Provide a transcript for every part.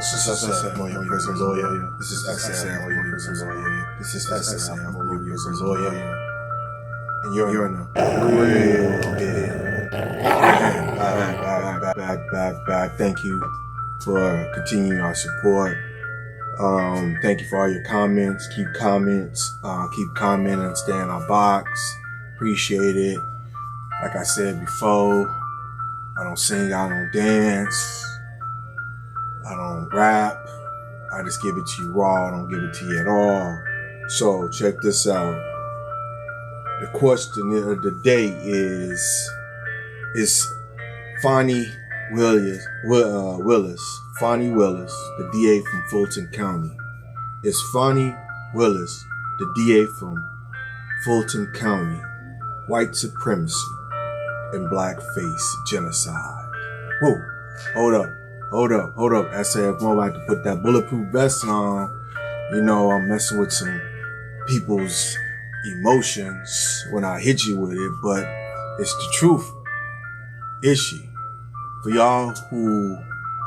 This is SM on your prison lawyer. This is SM on your prison lawyer. This is SM on your prison lawyer. And you're in a real bit. Back. Thank you for continuing our support. Thank you for all your comments. Keep commenting, stay in our box. Appreciate it. Like I said before, I don't sing, I don't dance, I don't rap. I just give it to you raw. I don't give it to you at all. So check this out. The question of the day is Fonnie Willis, the DA from Fulton County. Is Fonnie Willis, the DA from Fulton County, white supremacy and blackface genocide? Whoa, hold up. I said, if I'm about to put that bulletproof vest on, you know, I'm messing with some people's emotions when I hit you with it, but it's the truth. Is she? For y'all who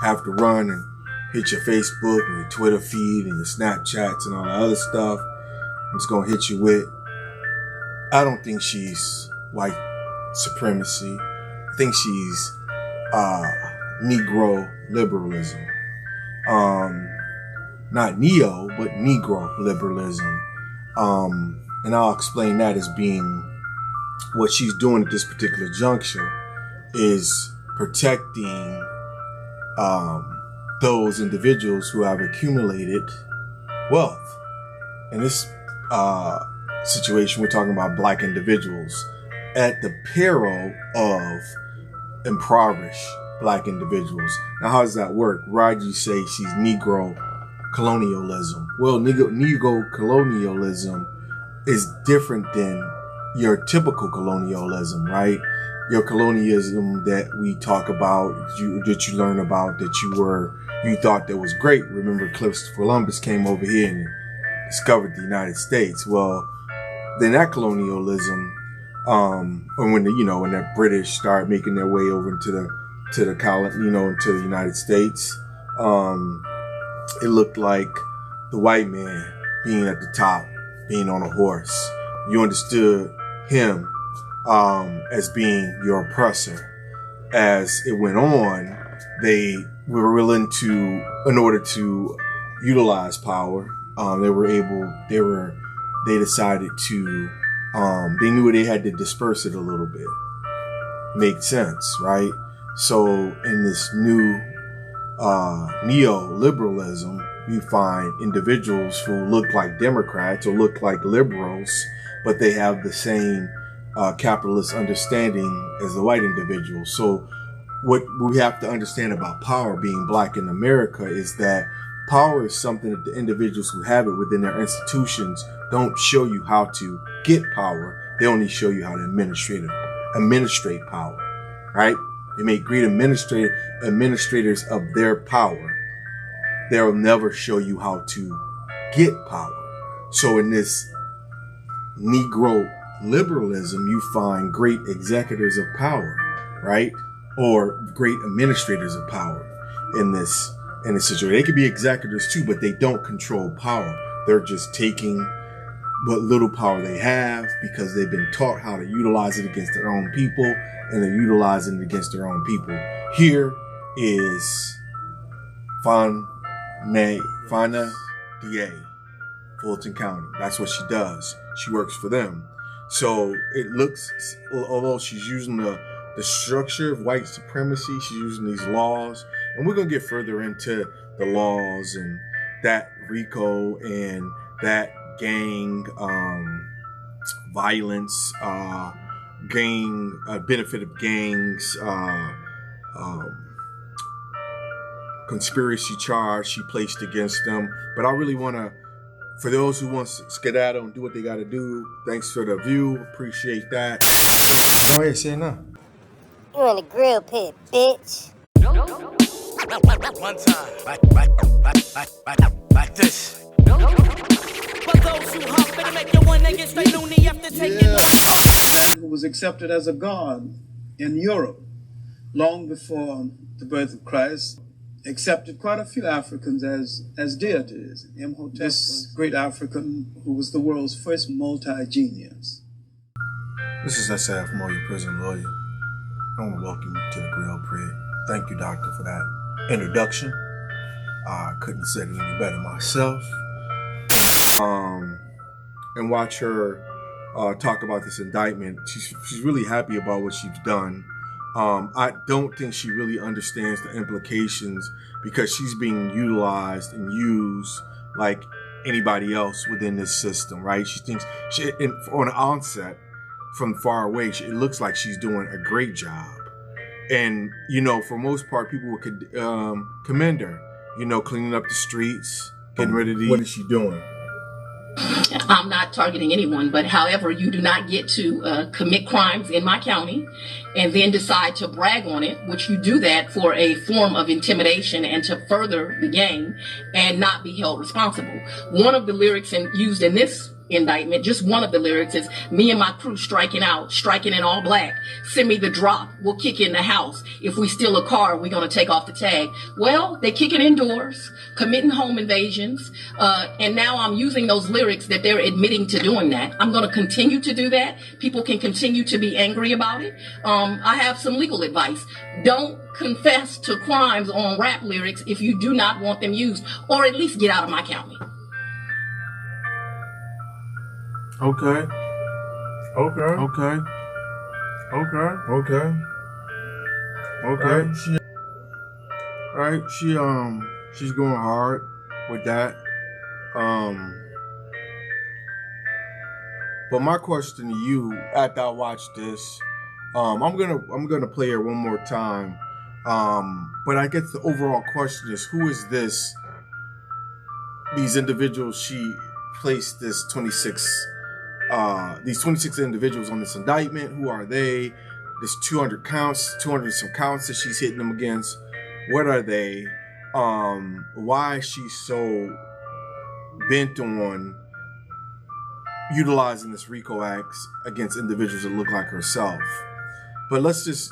have to run and hit your Facebook and your Twitter feed and your Snapchats and all the other stuff, I'm just gonna hit you with, I don't think she's white supremacy. I think she's Negro liberalism. Not neo, but Negro liberalism. And I'll explain that as being what she's doing at this particular juncture is protecting those individuals who have accumulated wealth. In this situation, we're talking about black individuals at the peril of impoverished black individuals. Now, how does that work? Why do you say she's Negro colonialism? Well, Negro colonialism is different than your typical colonialism, right? Your colonialism that we talk about, that you learn about, that you thought that was great. Remember, Christopher Columbus came over here and discovered the United States. Well, then that colonialism, and when the British started making their way over into the United States, it looked like the white man being at the top, being on a horse. You understood him as being your oppressor. As it went on, they were willing to, in order to utilize power, they decided to, they knew they had to disperse it a little bit. Make sense, right? So in this new neoliberalism, you find individuals who look like Democrats or look like liberals, but they have the same capitalist understanding as the white individuals. So what we have to understand about power being black in America is that power is something that the individuals who have it within their institutions don't show you how to get power. They only show you how to administrate power, right? They make great administrators of their power. They'll never show you how to get power. So in this Negro liberalism, you find great executors of power, right? Or great administrators of power in this situation. They could be executors too, but they don't control power. They're just taking what little power they have because they've been taught how to utilize it against their own people, and they're utilizing it against their own people. Here is Fonnie DA, Fulton County. That's what she does. She works for them. So it looks, although she's using the structure of white supremacy, she's using these laws, and we're going to get further into the laws and that RICO and that gang violence, benefit of gangs, conspiracy charge she placed against them. But I really want to, for those who want to skedaddle and do what they got to do, thanks for the view. Appreciate that. Go ahead, say it now. You in the grill pit, bitch. One time, like this. For those who hop and make your one nigga straight loony after taking one off. Who was accepted as a god in Europe long before the birth of Christ. accepted quite a few Africans as deities. Imhotep was a great African who was the world's first multi-genius. This is SF Moya, prison lawyer. I want to welcome you to the Grill Prig. Thank you, doctor, for that introduction. I couldn't have said it any better myself. And watch her talk about this indictment. She's really happy about what she's done. I don't think she really understands the implications because she's being utilized and used like anybody else within this system, right? She thinks on the onset, from far away, it looks like she's doing a great job. And, you know, for most part, people would commend her, you know, cleaning up the streets, getting rid of these. What is she doing? I'm not targeting anyone, but however, you do not get to commit crimes in my county and then decide to brag on it, which you do that for a form of intimidation and to further the gang and not be held responsible. One of the lyrics used in this indictment, just one of the lyrics, is me and my crew striking in all black. Send me the drop, we'll kick in the house. If we steal a car, we're gonna take off the tag. Well, they kick it indoors, committing home invasions, and now I'm using those lyrics that they're admitting to doing that. I'm gonna continue to do that. People can continue to be angry about it. I have some legal advice. Don't confess to crimes on rap lyrics if you do not want them used, or at least get out of my county. Okay. Okay. She's going hard with that. But my question to you, after I watch this, I'm gonna play her one more time. But I guess the overall question is, who is these individuals she placed these 26 individuals on this indictment? Who are they? There's 200 some counts that she's hitting them against. What are they? Why is she so bent on utilizing this RICO Act against individuals that look like herself? But let's just,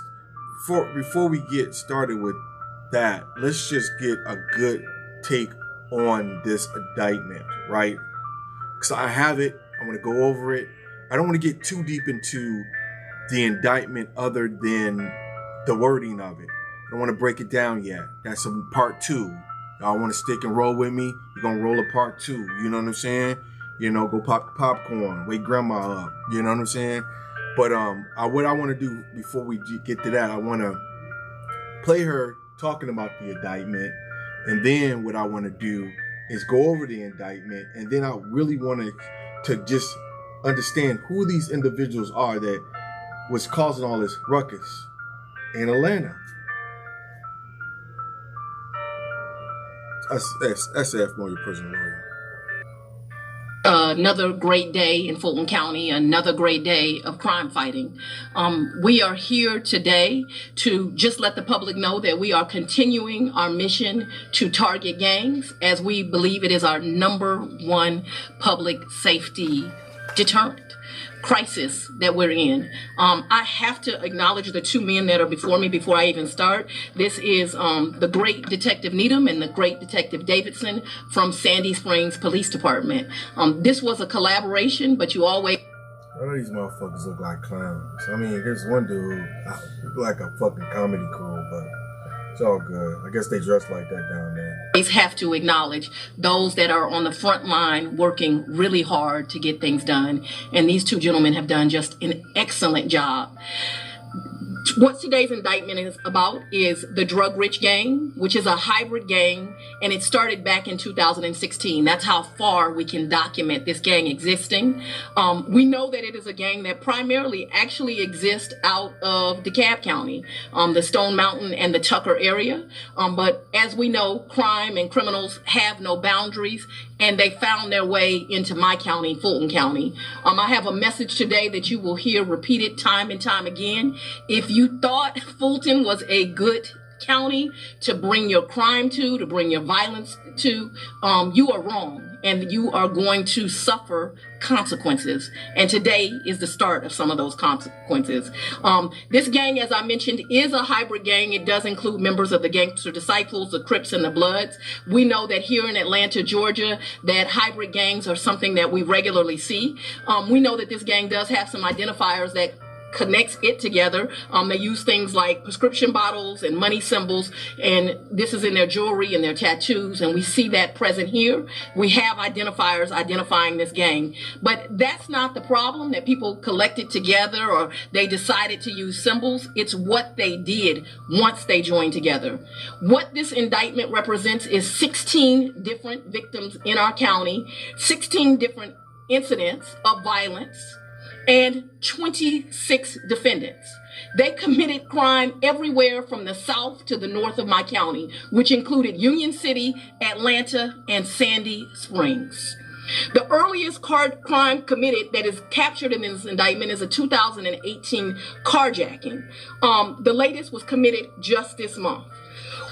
before we get started with that, let's just get a good take on this indictment, right? Because I have it. I'm going to go over it. I don't want to get too deep into the indictment other than the wording of it. I don't want to break it down yet. That's a part 2. Y'all want to stick and roll with me? You're going to roll a part 2. You know what I'm saying? You know, go pop the popcorn. Wake grandma up. You know what I'm saying? But what I want to do before we get to that, I want to play her talking about the indictment. And then what I want to do is go over the indictment. And then I really want to just understand who these individuals are that was causing all this ruckus in Atlanta. SF Moya, prison lawyer. Another great day in Fulton County, another great day of crime fighting. We are here today to just let the public know that we are continuing our mission to target gangs, as we believe it is our #1 public safety deterrent crisis that we're in. I have to acknowledge the 2 men that are before me before I even start. This is the great Detective Needham and the great Detective Davidson from Sandy Springs Police Department. This was a collaboration, but you always... I know these motherfuckers look like clowns. I mean, there's one dude look like a fucking comedy crew, but it's all good. I guess they dress like that down there. Have to acknowledge those that are on the front line working really hard to get things done. And these 2 gentlemen have done just an excellent job. What today's indictment is about is the Drug Rich Gang, which is a hybrid gang, and it started back in 2016. That's how far we can document this gang existing. We know that it is a gang that primarily actually exists out of DeKalb County, the Stone Mountain and the Tucker area. But as we know, crime and criminals have no boundaries, and they found their way into my county, Fulton County. I have a message today that you will hear repeated time and time again. If you thought Fulton was a good county to bring your crime to bring your violence to, you are wrong. And you are going to suffer consequences. And today is the start of some of those consequences. This gang, as I mentioned, is a hybrid gang. It does include members of the Gangster Disciples, the Crips, and the Bloods. We know that here in Atlanta, Georgia, that hybrid gangs are something that we regularly see. We know that this gang does have some identifiers that connects it together. They use things like prescription bottles and money symbols, and this is in their jewelry and their tattoos, and we see that present here. We have identifiers identifying this gang, but that's not the problem, that people collected together or they decided to use symbols. It's what they did once they joined together. What this indictment represents is 16 different victims in our county, 16 different incidents of violence, and 26 defendants. They committed crime everywhere from the south to the north of my county, which included Union City, Atlanta, and Sandy Springs. The earliest crime committed that is captured in this indictment is a 2018 carjacking. The latest was committed just this month.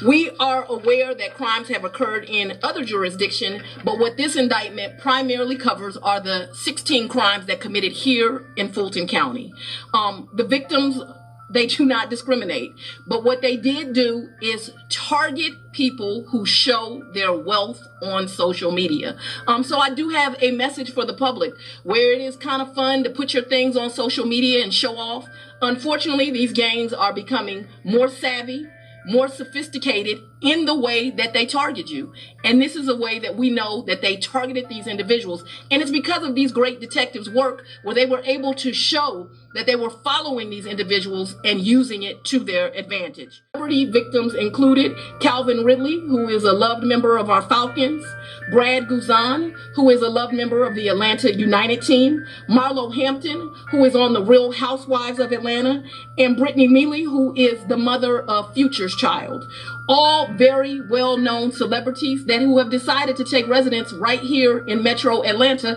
We are aware that crimes have occurred in other jurisdictions, but what this indictment primarily covers are the 16 crimes that committed here in Fulton County. The victims, they do not discriminate, but what they did do is target people who show their wealth on social media. So I do have a message for the public. Where it is kind of fun to put your things on social media and show off, unfortunately, these gangs are becoming more savvy, more sophisticated in the way that they target you. And this is a way that we know that they targeted these individuals. And it's because of these great detectives' work where they were able to show that they were following these individuals and using it to their advantage. Celebrity victims included Calvin Ridley, who is a loved member of our Falcons, Brad Guzan, who is a loved member of the Atlanta United team, Marlo Hampton, who is on the Real Housewives of Atlanta, and Brittany Mealy, who is the mother of Future's child. All very well-known celebrities who have decided to take residence right here in Metro Atlanta.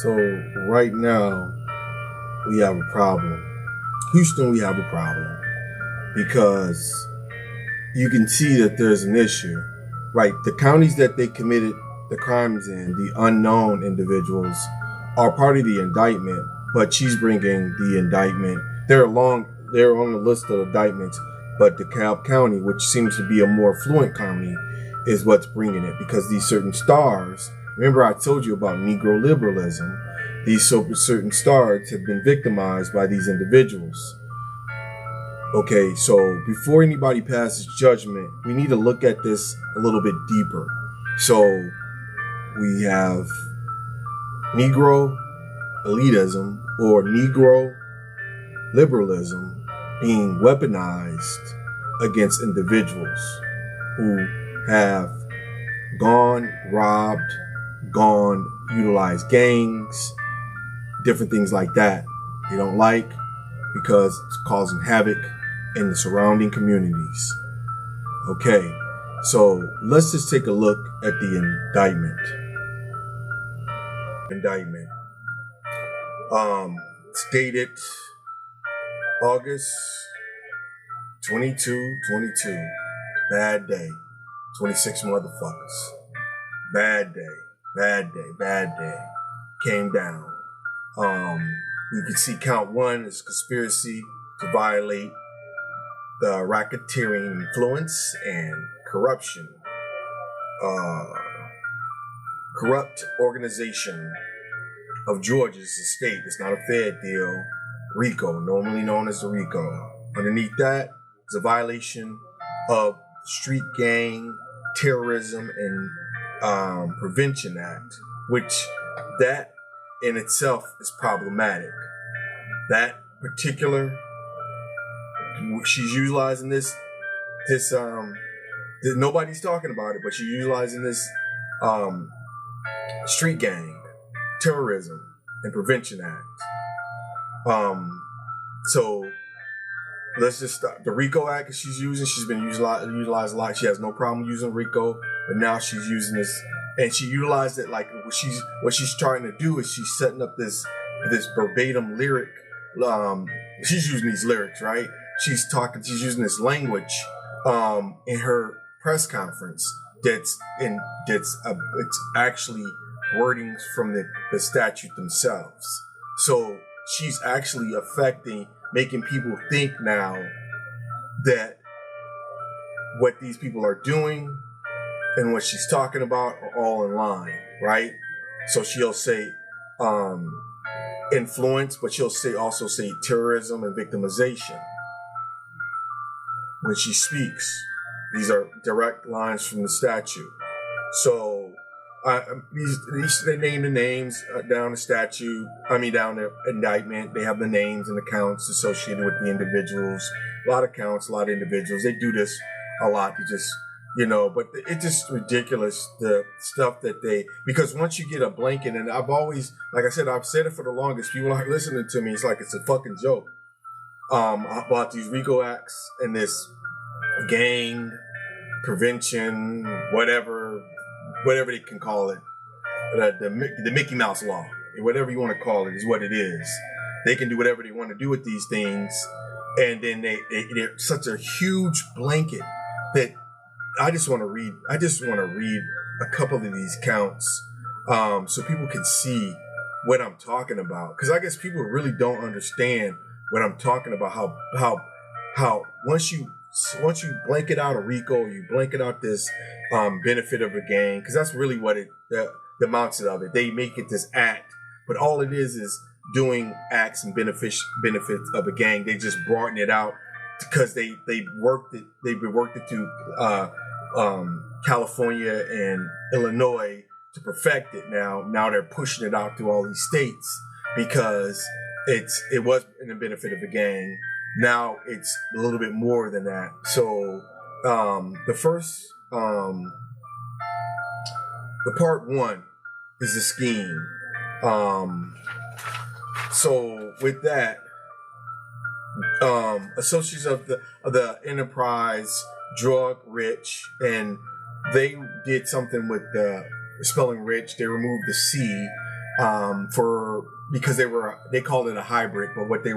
So right now, we have a problem. Houston, we have a problem because you can see that there's an issue, right? The counties that they committed the crimes in, the unknown individuals, are part of the indictment, but she's bringing the indictment. They're on the list of indictments, but DeKalb County, which seems to be a more affluent county, is what's bringing it because these certain stars, remember I told you about Negro liberalism, these certain stars have been victimized by these individuals. Okay, so before anybody passes judgment, we need to look at this a little bit deeper. So we have Negro elitism or Negro liberalism being weaponized against individuals who have robbed, utilized gangs, different things like that. They don't like because it's causing havoc in the surrounding communities. Okay, so let's just take a look at the indictment. It's dated August 22. Bad day. 26 motherfuckers. Bad day. Came down. We can see count one is conspiracy to violate the racketeering influence and corruption. Corrupt organization of Georgia's estate. It's not a Fed deal. RICO, normally known as the RICO. Underneath that is a violation of Street Gang Terrorism and Prevention Act, which that in itself is problematic. That particular, she's utilizing this nobody's talking about it, but she's utilizing this Street Gang Terrorism and Prevention Act. So let's just start. The RICO Act that she's using, she's been utilized a lot. She has no problem using RICO, but now she's using this, and she utilized it like what she's trying to do is she's setting up this verbatim lyric. She's using these lyrics, right? She's using this language in her press conference it's actually wordings from the statute themselves. So she's actually making people think now that what these people are doing and what she's talking about are all in line, right? So she'll say influence, but she'll also say terrorism and victimization when she speaks. These are direct lines from the statute. So they name the names down the statute. Down the indictment. They have the names and accounts associated with the individuals. A lot of accounts, a lot of individuals. They do this a lot to just, but it's just ridiculous, the stuff that because once you get a blanket, and I've always, like I said, I've said it for the longest, people aren't listening to me. It's like it's a fucking joke. About these RICO acts and this gang prevention, whatever they can call it, the Mickey Mouse law, whatever you want to call it, is what it is. They can do whatever they want to do with these things, and then they're such a huge blanket that I just want to read a couple of these counts, so people can see what I'm talking about. Because I guess people really don't understand what I'm talking about. How once you blanket out a RICO, you blanket out this benefit of a gang, because that's really what the amounts of it. They make it this act, but all it is doing acts and benefits of a gang. They just broaden it out because they've worked it through California and Illinois to perfect it. Now they're pushing it out through all these states because it was in the benefit of the gang. Now it's a little bit more than that. So the first, the part one is the scheme. So with that, associates of the enterprise, drug rich, and they did something with the spelling rich. They removed the C because they called it a hybrid, but they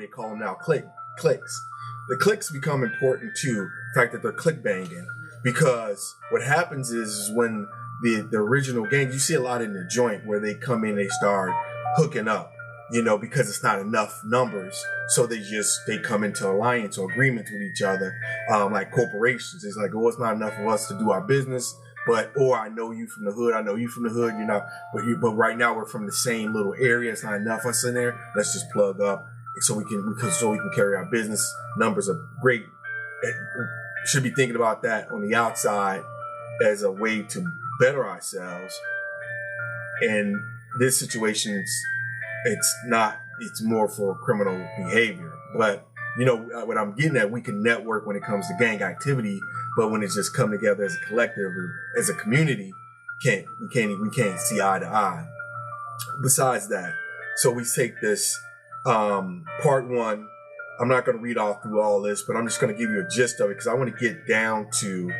call them now clicks. The clicks become important too. The fact that they're click banging, because what happens is when the original gangs, you see a lot in the joint where they come in, they start hooking up, because it's not enough numbers. So they come into alliance or agreements with each other, like corporations. It's like, oh, it's not enough of us to do our business, or I know you from the hood, but right now we're from the same little area. It's not enough of us in there. Let's just plug up so we can carry our business. Numbers are great. Should be thinking about that on the outside as a way to better ourselves. And this situation, it's not. It's more for criminal behavior. But what I'm getting at, we can network when it comes to gang activity, but when it's just come together as a collective or as a community, we can't see eye to eye. Besides that, so we take this part one. I'm not going to read all through all this, but I'm just going to give you a gist of it because I want to get down to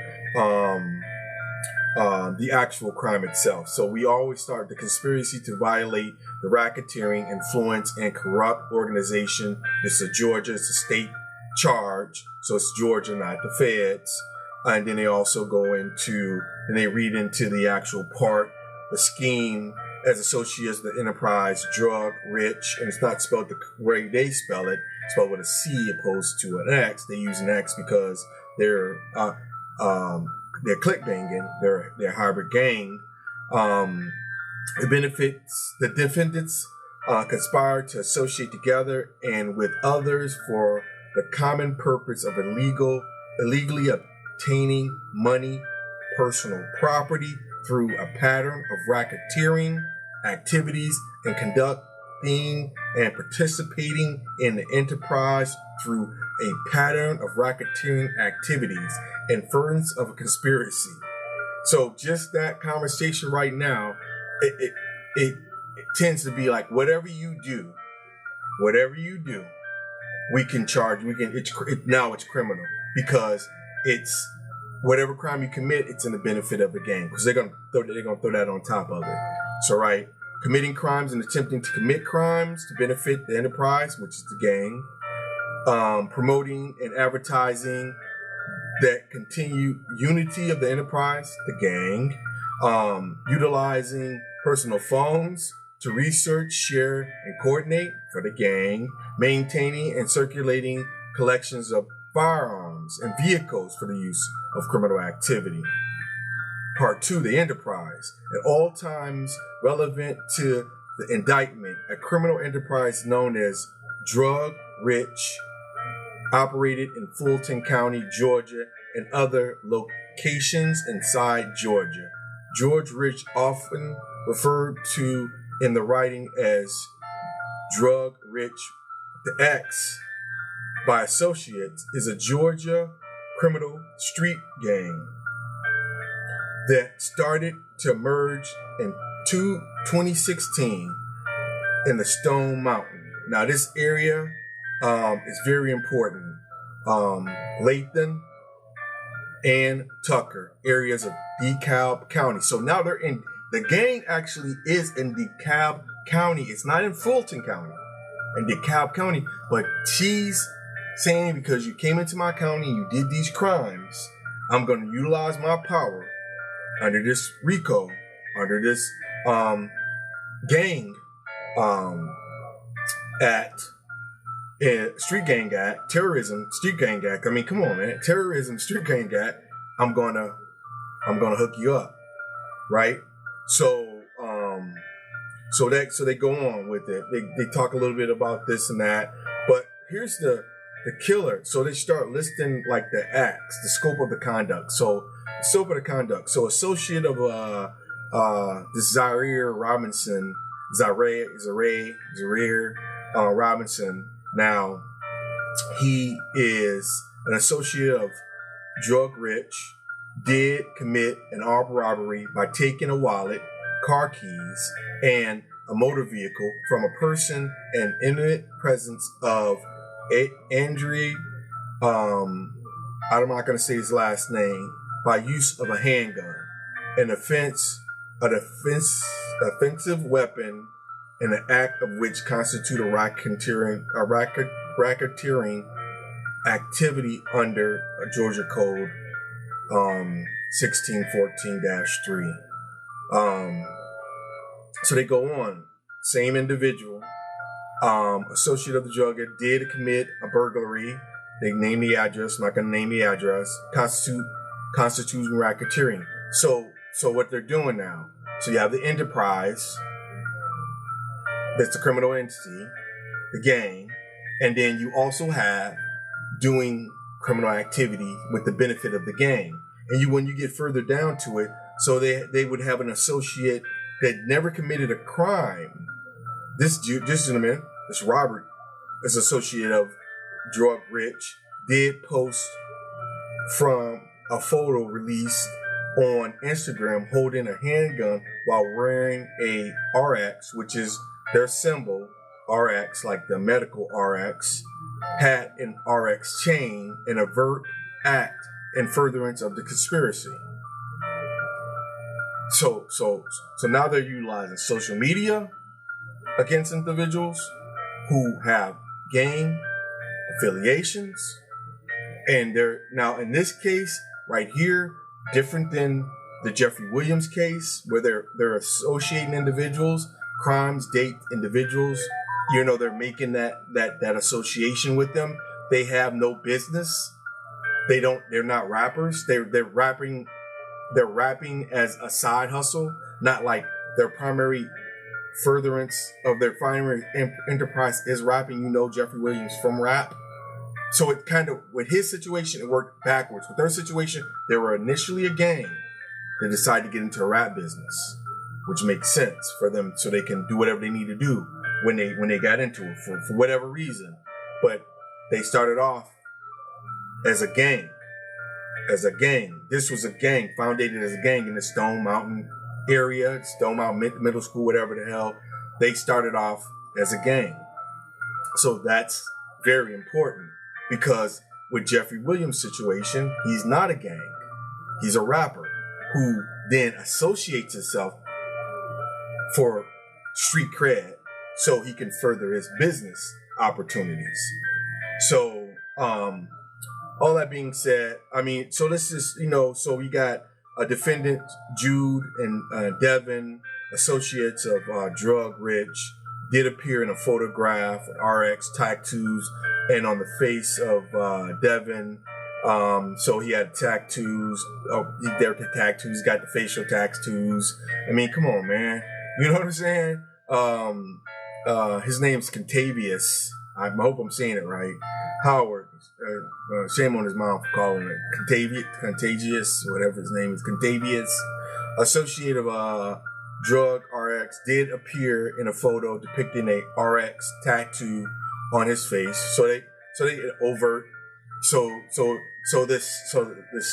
the actual crime itself. So we always start the conspiracy to violate the racketeering, influence, and corrupt organization. This is Georgia. It's a state charge. So it's Georgia, not the feds. And then they also they read into the actual part, the scheme as associates the enterprise, drug, rich, and it's not spelled the way they spell it. It's spelled with a C opposed to an X. They use an X because they're click banging, they're hybrid gang. The defendants conspire to associate together and with others for the common purpose of illegally obtaining money, personal property through a pattern of racketeering activities and conducting and participating in the enterprise through a pattern of racketeering activities and furtherance of a conspiracy. So just that conversation right now, it tends to be like whatever you do, we can charge. Now it's criminal because it's whatever crime you commit. It's in the benefit of the gang because they're gonna throw that on top of it. So right, committing crimes and attempting to commit crimes to benefit the enterprise, which is the gang. promoting and advertising that continue unity of the enterprise, the gang, utilizing personal phones to research, share, and coordinate for the gang, maintaining and circulating collections of firearms and vehicles for the use of criminal activity. Part 2, the enterprise. At all times relevant to the indictment, a criminal enterprise known as Drug Rich operated in Fulton County, Georgia, and other locations inside Georgia. George Rich, often referred to in the writing as Drug Rich, the X by associates, is a Georgia criminal street gang that started to emerge in 2016 in the Stone Mountain. Now this area is very important. Lathan and Tucker, areas of DeKalb County. So now they're in, the gang actually is in DeKalb County. It's not in Fulton County, in DeKalb County, but she's saying because you came into my county, you did these crimes, I'm going to utilize my power under this RICO, under this gang act, street gang act, terrorism, street gang act. I mean, come on, man, terrorism, street gang act. I'm gonna hook you up, right? So they go on with it. They talk a little bit about this and that, but here's the killer. So they start listing like the acts, the scope of the conduct. So the scope of the conduct. So associate of this Zaire Robinson, Robinson. Now he is an associate of Drug Rich, did commit an armed robbery by taking a wallet, car keys, and a motor vehicle from a person in imminent presence of Andre, I'm not going to say his last name, by use of a handgun, an offensive weapon, and an act of which constitute a racketeering activity under a Georgia Code 1614-3. So they go on. Same individual, associate of the drugger, did commit a burglary. They name the address. I'm not going to name the address. Constituting racketeering. So what they're doing now. So you have the enterprise. That's the criminal entity, the gang, and then you also have doing criminal activity with the benefit of the gang. And when you get further down to it, so they would have an associate that never committed a crime. This gentleman, this Robert, is associate of Drug Rich, did post from a photo released on Instagram holding a handgun while wearing a RX, which is their symbol, RX, like the medical RX, hat and RX chain, an overt act in furtherance of the conspiracy. So now they're utilizing social media against individuals who have gang affiliations, and they're now in this case right here, different than the Jeffrey Williams case, where they're associating individuals, crimes, date individuals. You know, they're making that association with them. They have no business. They're not rappers. They're rapping as a side hustle, not like their primary furtherance of their primary enterprise is rapping. You know, Jeffrey Williams from rap. So it kind of, with his situation, it worked backwards. With their situation, they were initially a gang. They decided to get into a rap business, which makes sense for them, so they can do whatever they need to do when they got into it for whatever reason. But they started off as a gang. This was a gang, founded as a gang in the Stone Mountain area, Stone Mountain Middle School, whatever the hell. They started off as a gang. So that's very important, because with Jeffrey Williams' situation, he's not a gang. He's a rapper who then associates himself for street cred so he can further his business opportunities. So, all that being said, I mean, so this is, so we got a defendant, Jude and Devin, associates of Drug Rich, did appear in a photograph with RX tattoos and on the face of Devin. So he had tattoos. There were tattoos. Got the facial tattoos. I mean, come on, man. You know what I'm saying? His name's Contavious. I hope I'm saying it right. Howard. Shame on his mom for calling it Contagious, whatever his name is. Contavious. Associate of Drug RX did appear in a photo depicting a RX tattoo on his face. So they overt. So the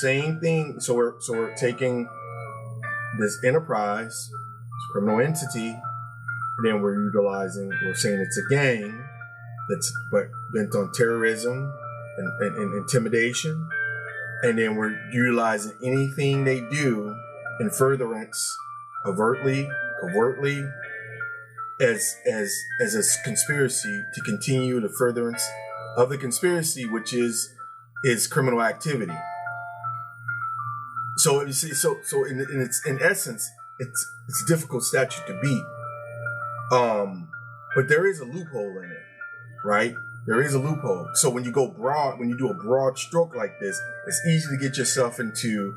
same thing. So we're taking this enterprise, this criminal entity, and then we're saying it's a gang that's bent on terrorism and intimidation, and then we're utilizing anything they do in furtherance, overtly, covertly, as a conspiracy to continue the furtherance of the conspiracy, which is criminal activity. So you see, so in essence, it's a difficult statute to beat. But there is a loophole in it, right? There is a loophole. So when you go broad, when you do a broad stroke like this, it's easy to get yourself into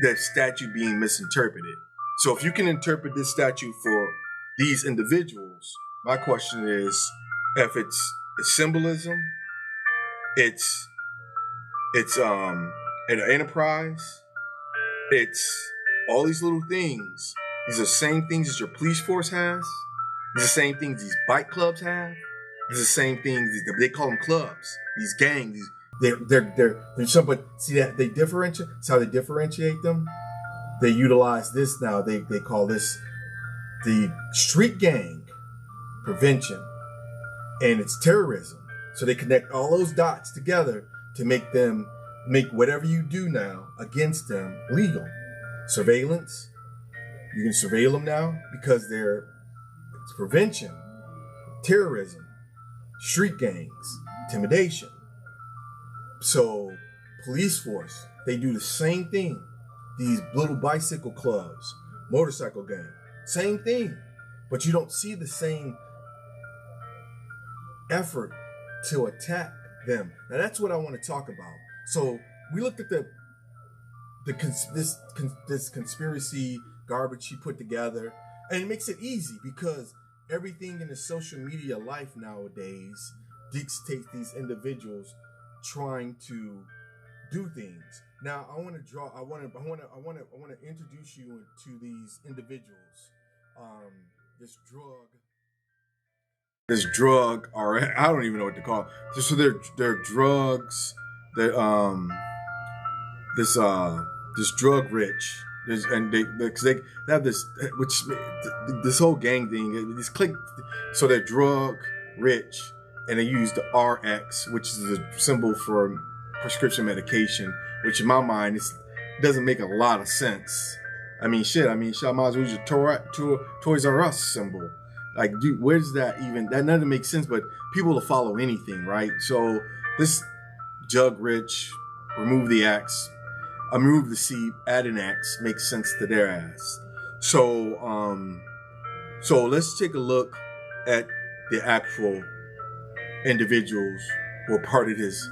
the statute being misinterpreted. So if you can interpret this statute for these individuals, my question is, if it's symbolism, it's an enterprise, it's all these little things. These are the same things as your police force has. These are the same things these bike clubs have. These are the same things they call them clubs. These gangs. They're some, but see that they differentiate. That's how they differentiate them. They utilize this now. They call this the street gang prevention, and it's terrorism. So they connect all those dots together to make whatever you do now against them legal. Surveillance. You can surveil them now because it's prevention, terrorism, street gangs, intimidation. So police force, they do the same thing. These little bicycle clubs, motorcycle gang, same thing. But you don't see the same effort to attack them. Now that's what I want to talk about. So we looked at this conspiracy garbage he put together, and it makes it easy because everything in the social media life nowadays dictates these individuals trying to do things. Now I want to introduce you to these individuals. This drug, or I don't even know what to call it. So they're drugs. This drug rich. They have this whole gang thing. This click. So they're drug rich, and they use the RX, which is a symbol for prescription medication, which in my mind doesn't make a lot of sense. I mean, I might as well use your Toys R Us symbol. Like, dude, where's that even? That doesn't make sense, but people will follow anything, right? So this drug rich, remove the X, remove the C, add an X, makes sense to their ass. So let's take a look at the actual individuals who are part of this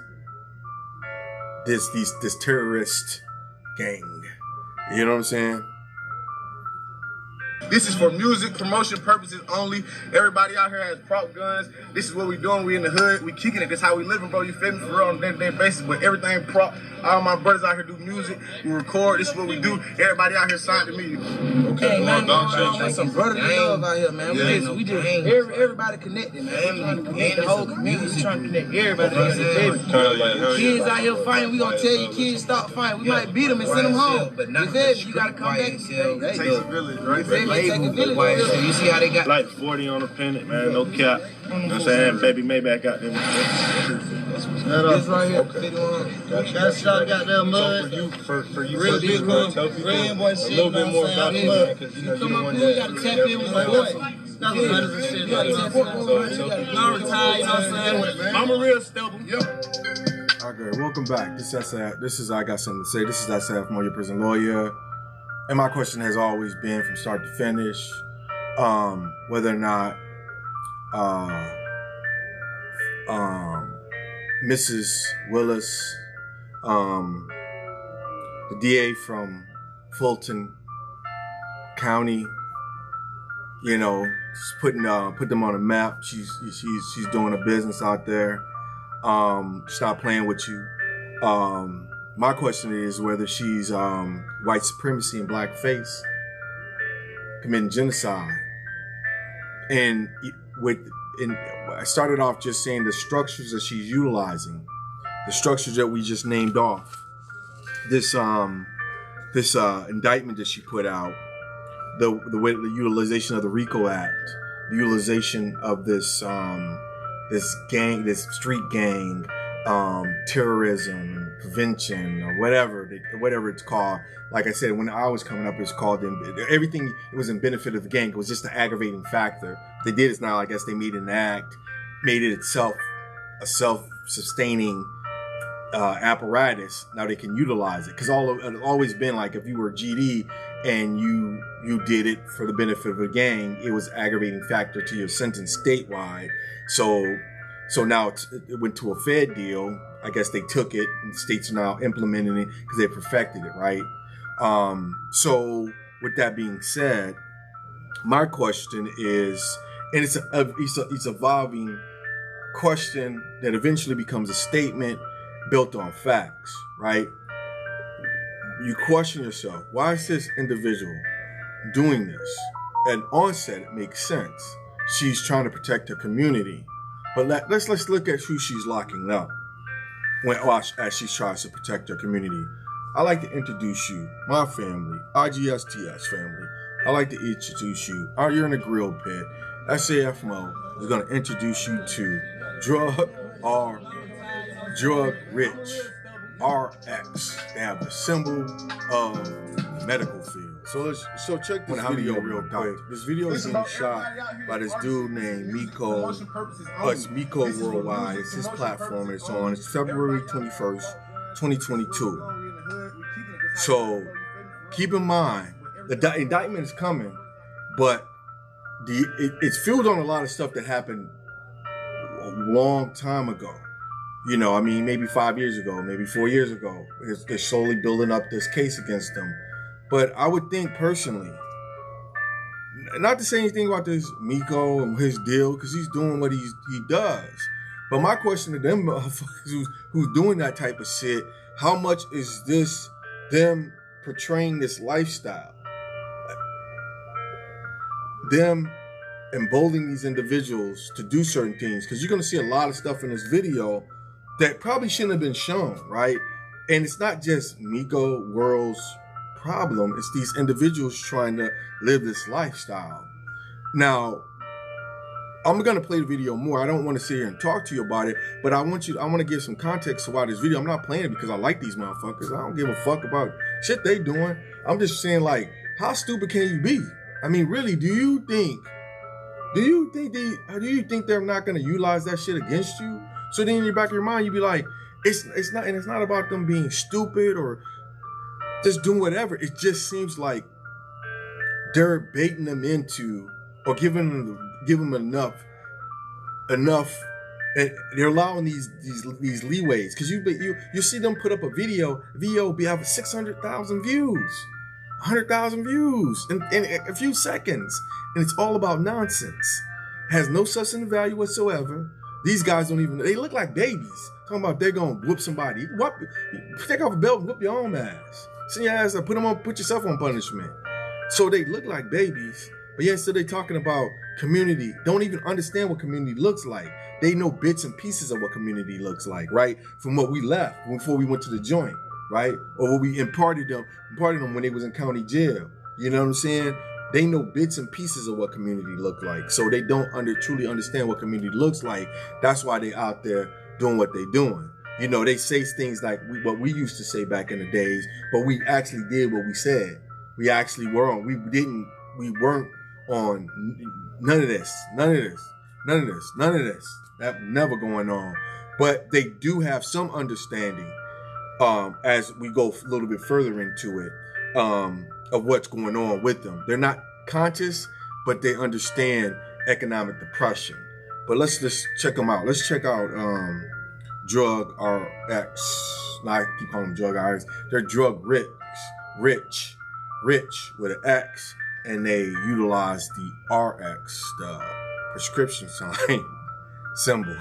terrorist gang. You know what I'm saying? This is for music promotion purposes only. Everybody out here has prop guns. This is what we doing. We in the hood. We kicking it. This how we living, bro. You feel me? For real on a day-to-day basis. But everything prop. All my brothers out here do music. We record. This is what we do. Everybody out here signed to me. Okay, man. That's some brotherly love out here, man. Yeah, we just everybody connected, man. We trying to connect the whole community. We trying to connect everybody. Kids out here fighting. We gonna tell you kids stop fighting. We might beat them and send them home. But you feel me? You gotta come back. It takes a village, right? So you see how they got like 40 on the pennant, man, no cap. You know what I'm saying? Baby Maybach out there. This right here, 51. That shot got that mud. So for you, real big one, a little bit more about this, man, because you know you the one that. You gotta tap in with my boy. That's what matters and shit. Like, you know what I'm saying? I'm retired, you know what I'm saying? I'm a real stubborn. Yep. Okay, welcome back. This is I Got Something to Say. This is SF, I'm your prison lawyer. And my question has always been from start to finish, whether or not Mrs. Willis, the DA from Fulton County, you know, put them on a map. She's doing a business out there. Stop playing with you. My question is whether she's white supremacy and blackface, committing genocide. And I started off just saying the structures that she's utilizing, the structures that we just named off. This indictment that she put out, the utilization of the RICO Act, the utilization of this street gang, terrorism, prevention, or whatever it's called. Like I said, when I was coming up, it's called everything. It was in benefit of the gang. It was just an aggravating factor. What they did is now, I guess, they made an act, made it itself a self-sustaining apparatus. Now they can utilize it, because it's always been like, if you were GD and you did it for the benefit of the gang, it was an aggravating factor to your sentence statewide. So now it went to a Fed deal. I guess they took it, and the states are now implementing it because they perfected it, right? So with that being said, my question is, and it's an evolving question that eventually becomes a statement built on facts, right? You question yourself, why is this individual doing this? At onset, it makes sense. She's trying to protect her community. But let's look at who she's locking up as she tries to protect her community. I like to introduce you, my family, RGSTS family. I like to introduce you. You're in a grill pit. SAFMO is going to introduce you to Drug Rich, RX. They have the symbol of the medical field. So check this video real quick. This video is being shot by this dude named Miko. It's Miko Worldwide. It's his platform, and it's on. It's February 21st, 2022. So keep in mind, the indictment is coming, but it's fueled on a lot of stuff that happened a long time ago. You know, I mean, maybe 5 years ago, maybe 4 years ago. They're slowly building up this case against them. But I would think personally, not to say anything about this Miko and his deal, because he's doing what he does. But my question to them motherfuckers who's doing that type of shit, how much is this them portraying this lifestyle? Them emboldening these individuals to do certain things, because you're going to see a lot of stuff in this video that probably shouldn't have been shown, right? And it's not just Miko World's problem, it's these individuals trying to live this lifestyle. Now, I'm going to play the video more. I don't want to sit here and talk to you about it, but I want to give some context to why this video. I'm not playing it because I like these motherfuckers. I don't give a fuck about shit they doing. I'm just saying, like, how stupid can you be? I mean, really, do you think they're not going to utilize that shit against you? So then in the back of your mind, you be like, it's not about them being stupid or just doing whatever. It just seems like they're baiting them into, or giving them enough, and they're allowing these leeways, because you see them put up a video be having 600,000 views, 100,000 views in a few seconds, and it's all about nonsense. It has no substantive value whatsoever. These guys they look like babies. Talking about they're gonna whoop somebody. Take off a belt and whoop your own ass. Send your ass up, put yourself on punishment. So they look like babies, but yet still they talking about community. Don't even understand what community looks like. They know bits and pieces of what community looks like, right? From what we left before we went to the joint, right? Or what we imparted them when they was in county jail. You know what I'm saying? They know bits and pieces of what community look like. So they don't truly understand what community looks like. That's why they out there doing what they doing. You know, they say things like what we used to say back in the days, but we actually did what we said. We actually were on. We weren't on None of this. None of this. None of this. None of this. That never going on. But they do have some understanding as we go a little bit further into it of what's going on with them. They're not conscious, but they understand economic depression. But let's just check them out. Let's check out Drug RX. Now I keep calling them Drug RX. They're Drug Rich with an X, and they utilize the RX, the prescription sign symbol.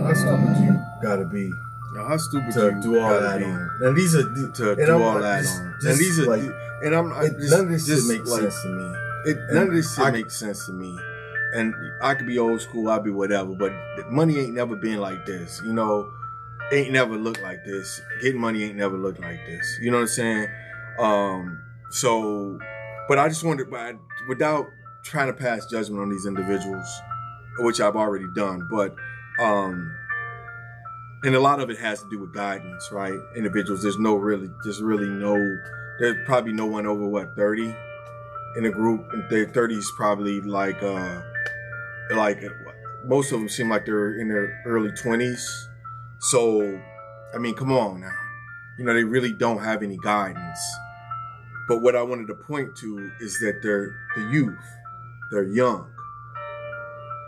How stupid you gotta be? How stupid to do all that on? And these are to do all that on. And these are, and I'm none of this shit makes sense to me. None of this shit makes sense to me. And I could be old school, I'll be whatever, but money ain't never been like this. You know, ain't never looked like this. Getting money ain't never looked like this. You know what I'm saying? So, but I just wanted, without trying to pass judgment on these individuals, which I've already done, but and a lot of it has to do with guidance, right? Individuals, there's probably no one over 30 in a group. Their 30s probably like most of them seem like they're in their early 20s. So, I mean, come on now. You know, they really don't have any guidance. But what I wanted to point to is that they're the youth. They're young.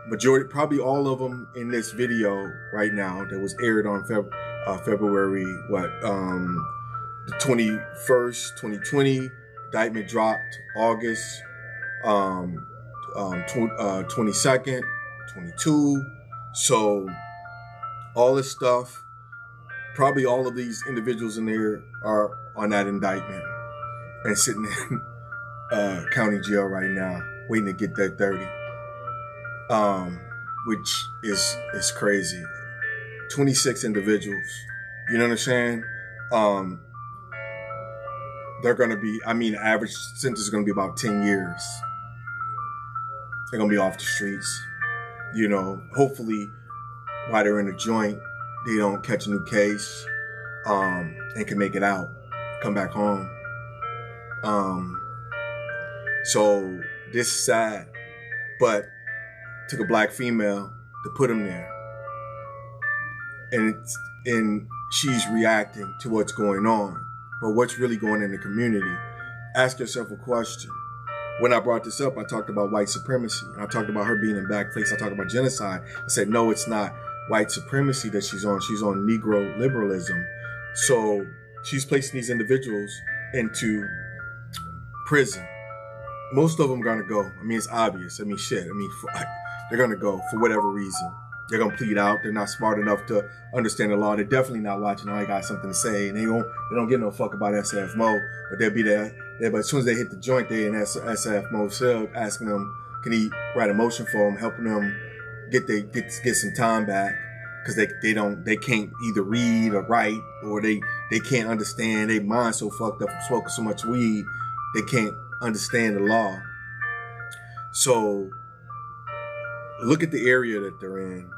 Majority, probably all of them in this video right now that was aired on February, the 21st, 2020. Indictment dropped August 22nd, 22. So all this stuff, probably all of these individuals in there are on that indictment and sitting in county jail right now, waiting to get that 30. Which is crazy. 26 individuals. You know what I'm saying? They're gonna be, the average sentence is gonna be about 10 years. They're gonna be off the streets. You know, hopefully while they're in the joint, they don't catch a new case, and can make it out, come back home. So this is sad, but took a black female to put him there, and she's reacting to what's going on. But what's really going on in the community? Ask yourself a question. When I brought this up, I talked about white supremacy, and I talked about her being in blackface. I talked about genocide. I said, no, it's not white supremacy that she's on. She's on Negro liberalism. So she's placing these individuals into prison. Most of them are gonna go. It's obvious. They're gonna go for whatever reason. They're gonna plead out. They're not smart enough to understand the law. They're definitely not watching. I got something to say, and they don't give no fuck about SFMO. But they'll be there. But as soon as they hit the joint, they in SFMO cell, asking them, can he write a motion for them, helping them get some time back, because they can't either read or write, or they can't understand. They mind so fucked up from smoking so much weed, they can't understand the law. So look at the area that they're in.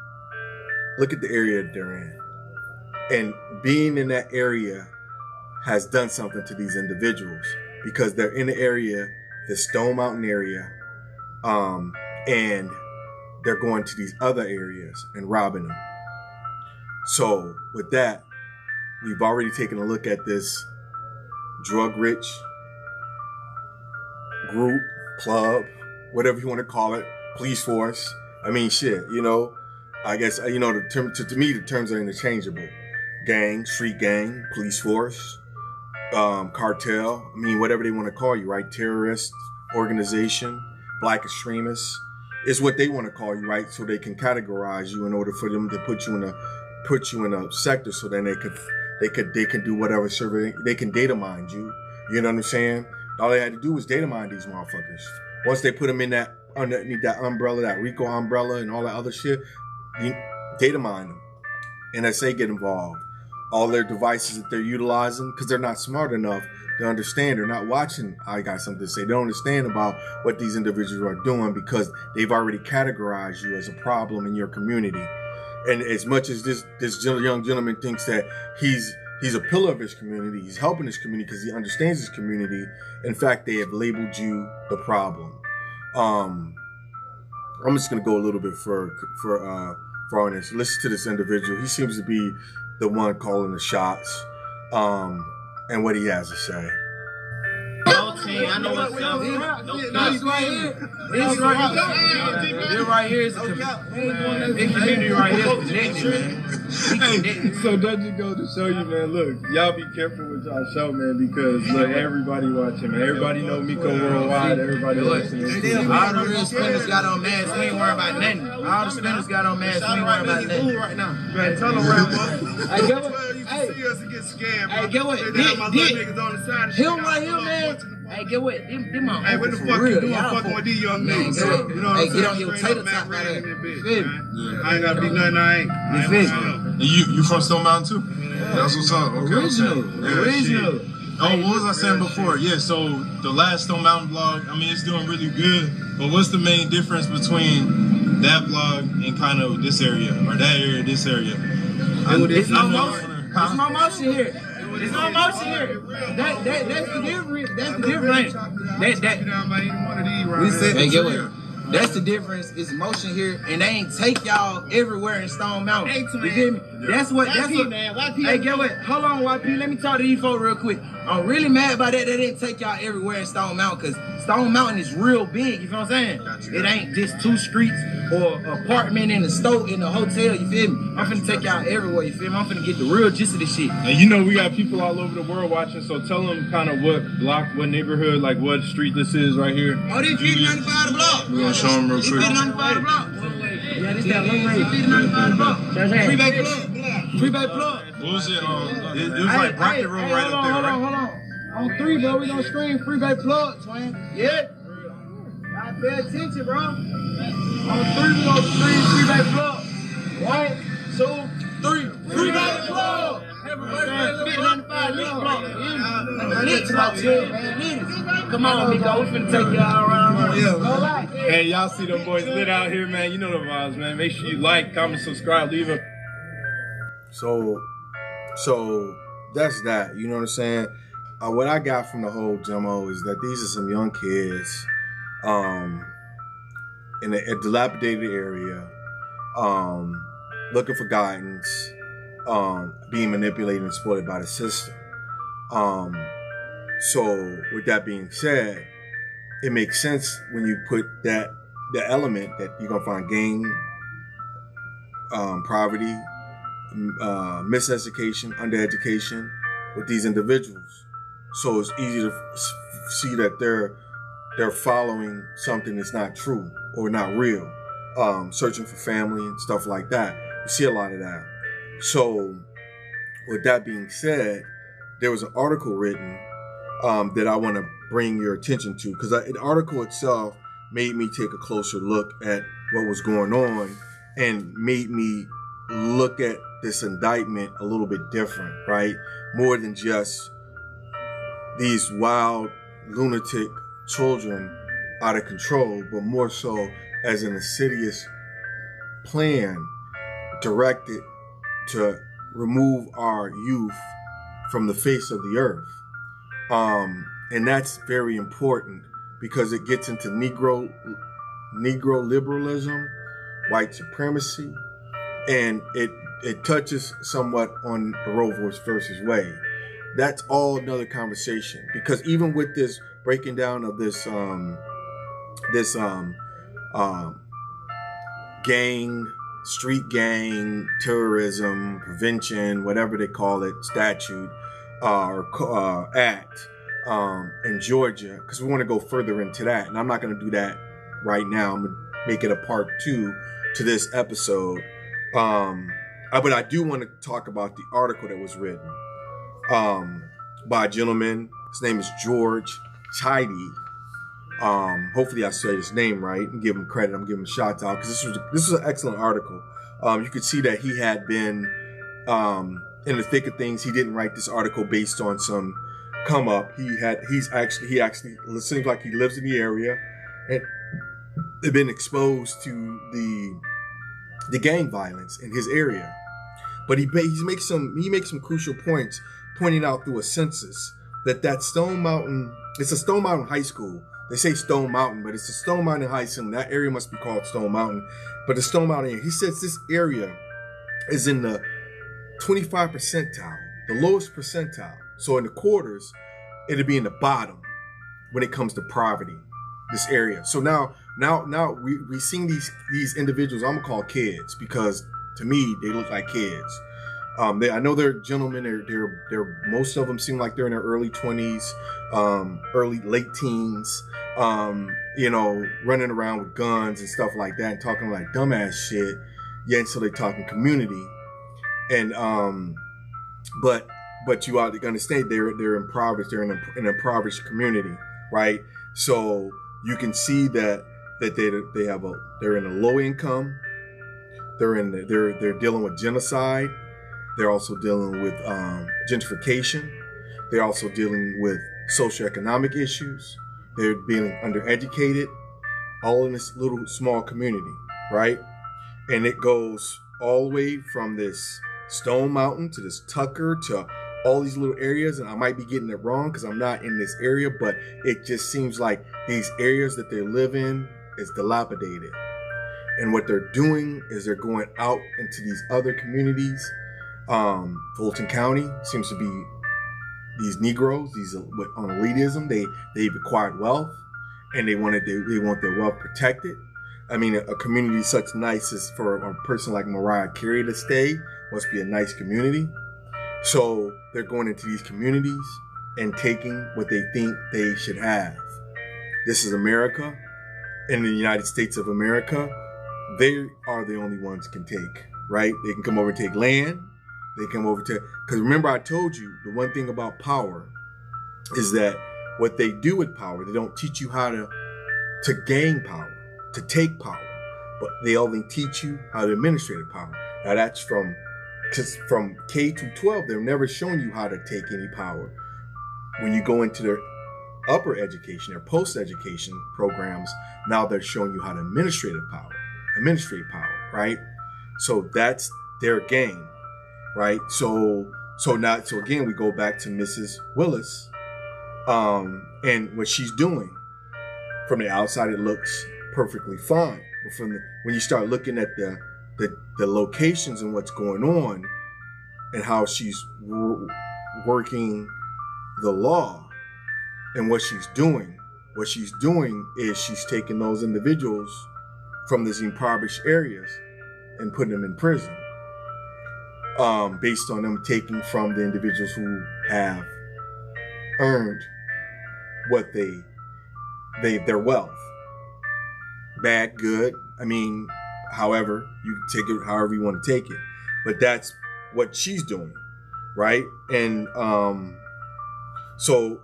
Look at the area that they're in. And being in that area has done something to these individuals because they're in the area, the Stone Mountain area, and they're going to these other areas and robbing them. So with that, we've already taken a look at this drug-rich group, club, whatever you want to call it, police force. I mean, shit, you know, I guess, you know, the term, to me, the terms are interchangeable. Gang, street gang, police force, cartel, I mean, whatever they want to call you, right? Terrorist organization, black extremists, is what they want to call you, right? So they can categorize you in order for them to put you in a sector, so then they can do whatever survey, they can data mine you. You know what I'm saying? All they had to do was data mine these motherfuckers. Once they put them in that, underneath that umbrella, that RICO umbrella and all that other shit, you data mine them. NSA get involved. All their devices that they're utilizing, because they're not smart enough to understand, they're not watching I Got Something to Say. They don't understand about what these individuals are doing because they've already categorized you as a problem in your community. And as much as this young gentleman thinks that he's a pillar of his community, he's helping his community because he understands his community, in fact, they have labeled you the problem. I'm just gonna go a little bit for on this. Listen to this individual. He seems to be the one calling the shots, and what he has to say. I know what's up. This right here. This right here is a community right here is connected, man. Hey, so don't you go to show you, man, look, y'all be careful with y'all show, man, because look, everybody watching, man. Everybody know Miko worldwide, everybody listening. All the real spinners got on masks, we ain't worried about nothing. All the spinners got on masks, we ain't worried about nothing. Right now. Man, tell them where Hey, get what? Hey, get what? Him right here, man. Hey, get what? Them Hey, what the fuck you doing fucking with these young niggas? You know what I'm saying? Get on your tater top right there. You feel me? I ain't gotta be nothing I ain't. You feel me? And you from Stone Mountain too? Yeah. That's what's up. Okay. Original. Oh, what was I saying before? Yeah, so the last Stone Mountain vlog, I mean, it's doing really good. But what's the main difference between that vlog and kind of this area, or that area, this area? It's no motion. There's no motion here. There's no motion here. That's the difference. That's the difference. We said hey, get what? That's the difference. It's motion here, and they ain't take y'all everywhere in Stone Mountain. Hey, you feel me? That's what. That's what. Hey, get what? Hold on, YP. Let me talk to these folks real quick. I'm really mad about that. They didn't take y'all everywhere in Stone Mountain, because Stone Mountain is real big. You feel what I'm saying? It ain't just 2 streets or apartment in the store in the hotel. You feel me? I'm finna take y'all everywhere. You feel me? I'm finna get the real gist of this shit. And you know we got people all over the world watching, so tell them kind of what block, what neighborhood, like what street this is right here. Oh, this 5095 the block. We're gonna show them real quick. 5095 the block. Yeah, this that long range. 5095 the block. Free Bay Plug. Free Bay Plug. What was it? It was like Bracket Room right up there, right? Hold on. On 3, bro, we gonna scream Free Bay Plug, twin. Yeah. Gotta pay attention, bro. On 3, we gonna scream Free Bay Plug. 1, 2, 3. Free Bay Plug. Come on, Miko, we finna take y'all around. Hey, y'all see them boys lit out here, man. You know the vibes, man. Make sure you like, comment, subscribe, leave a. So that's that. You know what I'm saying? What I got from the whole demo is that these are some young kids in a dilapidated area, looking for guidance, being manipulated and exploited by the system. So with that being said, it makes sense when you put the element that you're gonna find gang, poverty, miseducation, undereducation with these individuals. So it's easy to see that they're following something that's not true or not real, searching for family and stuff like that. You see a lot of that. So with that being said, there was an article written that I want to bring your attention to, because the article itself made me take a closer look at what was going on and made me look at this indictment a little bit different, right? More than just these wild, lunatic children out of control, but more so as an insidious plan directed to remove our youth from the face of the earth. And that's very important because it gets into Negro liberalism, white supremacy, and it touches somewhat on the Roe versus Wade. That's all another conversation, because even with this breaking down of this street gang, terrorism, prevention, whatever they call it, statute or act in Georgia, because we want to go further into that. And I'm not going to do that right now. I'm going to make it a part 2 to this episode. But I do want to talk about the article that was written by a gentleman. His name is George Floyd. Hopefully I say his name right and give him credit. I'm giving him a shout out because this was an excellent article. You could see that he had been in the thick of things. He didn't write this article based on some come up. He actually it seems like he lives in the area and had been exposed to the gang violence in his area. But he makes some crucial points, pointing out through a census that Stone Mountain, it's a Stone Mountain High School. They say Stone Mountain, but it's a Stone Mountain High School. That area must be called Stone Mountain. But the Stone Mountain area, he says this area is in the 25 percentile, the lowest percentile. So in the quarters, it'll be in the bottom when it comes to poverty, this area. So now we seeing these individuals, I'm gonna call kids, because to me, they look like kids. I know they're gentlemen. They're most of them seem like they're in their early 20s, late teens. Running around with guns and stuff like that, and talking like dumbass shit. Yeah, and so they're talking community, and but you ought to understand they're impoverished. They're in an impoverished community, right? So you can see that they're in a low income. They're dealing with genocide. They're also dealing with gentrification. They're also dealing with socioeconomic issues. They're being undereducated, all in this little small community, right? And it goes all the way from this Stone Mountain to this Tucker to all these little areas. And I might be getting it wrong because I'm not in this area, but it just seems like these areas that they live in is dilapidated. And what they're doing is they're going out into these other communities. Fulton County seems to be these Negroes, on elitism. They've acquired wealth, and they want their wealth protected. I mean, a community such nice as for a person like Mariah Carey to stay must be a nice community. So they're going into these communities and taking what they think they should have. This is America. In the United States of America, they are the only ones can take, right? They can come over and take land. They come over because remember I told you, the one thing about power is that what they do with power, they don't teach you how to gain power, to take power, but they only teach you how to administrate power. Now that's from K to 12, they're never showing you how to take any power. When you go into their upper education, their post-education programs, now they're showing you how to administrate power, right? So that's their game. Right, so again, we go back to Mrs. Willis, and what she's doing. From the outside, it looks perfectly fine, but when you start looking at the locations and what's going on, and how she's working the law, and what she's doing is she's taking those individuals from these impoverished areas and putting them in prison. Based on them taking from the individuals who have earned what their wealth. Bad, good. I mean, however, you can take it however you want to take it. But that's what she's doing, right? And so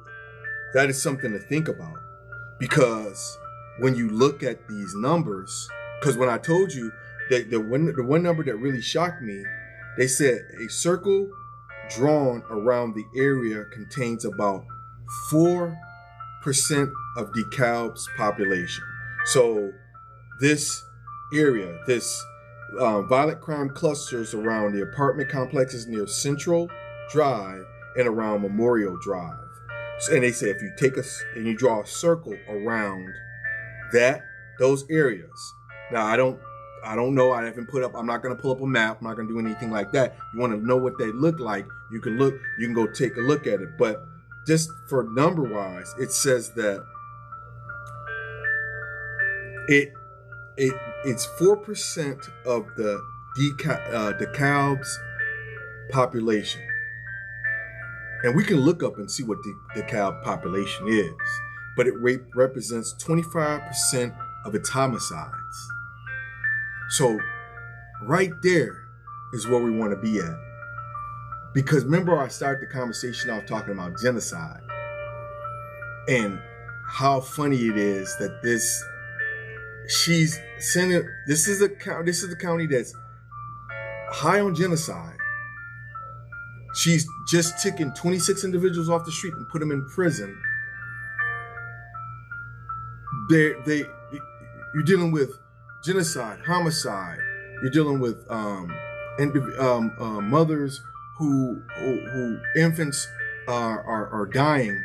that is something to think about, because when you look at these numbers, because when I told you that the one number that really shocked me, they said a circle drawn around the area contains about 4% of DeKalb's population. So this area, violent crime clusters around the apartment complexes near Central Drive and around Memorial Drive. And they say if you take and you draw a circle around those areas. Now I don't know. I haven't I'm not going to pull up a map. I'm not going to do anything like that. You want to know what they look like. You can go take a look at it. But just for number wise, it says that it's 4% of the DeKalb's population. And we can look up and see what the DeKalb population is. But it represents 25% of its homicides. So right there is where we want to be at. Because remember, I started the conversation off talking about genocide and how funny it is that this is a county that's high on genocide. She's just taken 26 individuals off the street and put them in prison. You're dealing with genocide, homicide. You're dealing with mothers who infants are dying